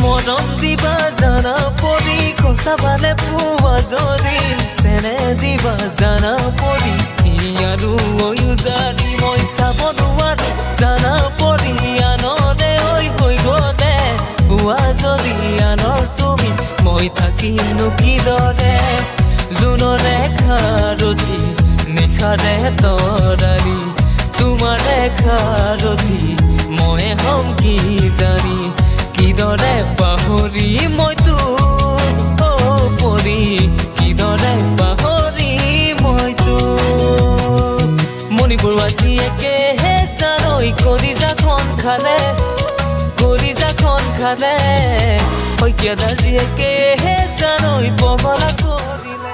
মৰম দিবা জানা পৰি খোচা পালে পুৱা যদি চেনে দিবা জানা পৰি আৰু জানি মই চাব নোৱাৰো জানা পৰি আনৰে হৈ গলে হোৱা যদি আনৰ তুমি মই থাকিমনো কিদৰে জোনৰে খাৰতি নিশাৰে তৰালি তোমাৰে খাৰতি মই হম কি জানি কিদৰে পাহৰি মই তোক পৰি কিদৰে পাহৰি মই তোক মণিপুৰ জীয়েকেহে জানৈ কলিজাখন খালে শইকীয়াদাৰ জীয়েকেহে জানৈ পগলা কৰিলে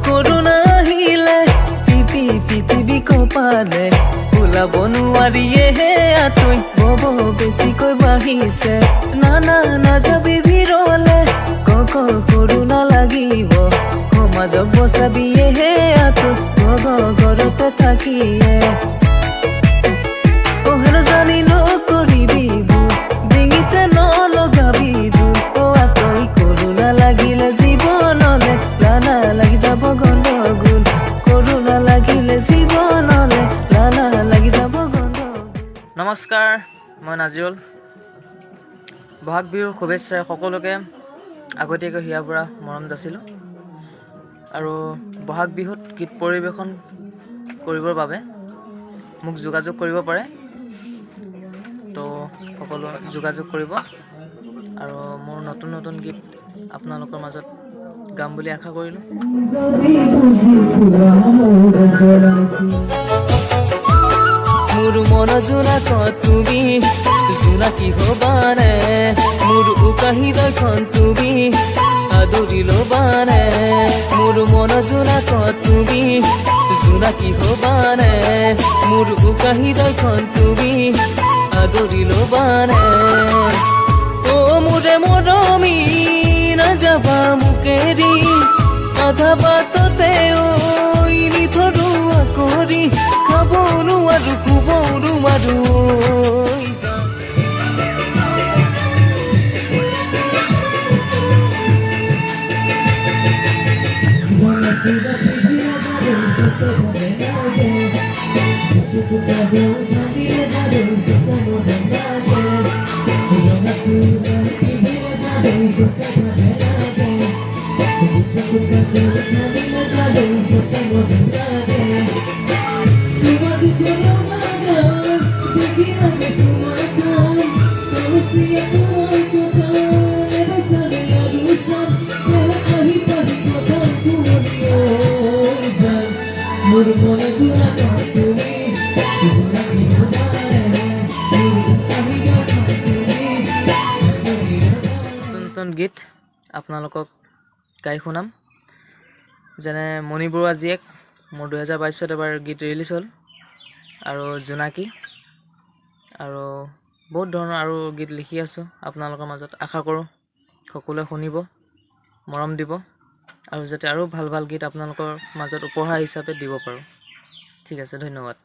কৰোণা আহিলে পৃথিৱী কপালে ওলাব নোৱাৰিয়েহে আঁতৰি বব বেছিকৈ বাঢ়িছে নাযাবি ভিৰলে কৰোণা লাগিব সমাজক বচাবিয়েহে আঁতৰি ঘৰতে থাকিয়ে জানি নকৰিবি ডিঙিতে নলগাবি আঁতৰি কৰোণা লাগিলে জীৱনলে লানা লাগি যাব গণ্ডগোল কৰোণা লাগিলে জীৱনলে লানা লাগি যাব গণ্ডগোল। নমস্কাৰ, মই নাজিৰুল। বহাগ বিহুৰ শুভেচ্ছাৰে সকলোকে আগতীয়াকৈ হিয়াৰ পৰা মৰম যাচিলোঁ আৰু বহাগ বিহুত গীত পৰিৱেশন কৰিবৰ বাবে মোক যোগাযোগ কৰিব পাৰে, তো সকলো যোগাযোগ কৰিব আৰু মোৰ নতুন গীত আপোনালোকৰ মাজত গাম বুলি আশা কৰিলোঁ। মোৰ মন জোনাক তুমি জোনাকী হবানে মোৰ উকাহি দখন তুমি আদৰি লবানে মোৰ মন জোনাক তুমি জোনাকী হবানে মোৰ উকাহি দখন তুমি আদৰি লবানে মোৰে মৰমী নাযাবা মোকেৰি আধা বাটতে নিথৰুৱা কৰি খাব নোৱাৰো শুব নোৱাৰো নতুন গীত আপোনালোকক গাই শুনাম, যেনে মণি বৰুৱা জীয়েক মোৰ 2022 এবাৰ গীত ৰিলিজ হ'ল আৰু জোনাকী আৰু বহুত ধৰণৰ আৰু গীত লিখি আছোঁ আপোনালোকৰ মাজত। আশা কৰোঁ সকলোৱে শুনিব, মৰম দিব আৰু যাতে আৰু ভাল গীত আপোনালোকৰ মাজত উপহাৰ হিচাপে দিব পাৰোঁ। ঠিক আছে, ধন্যবাদ।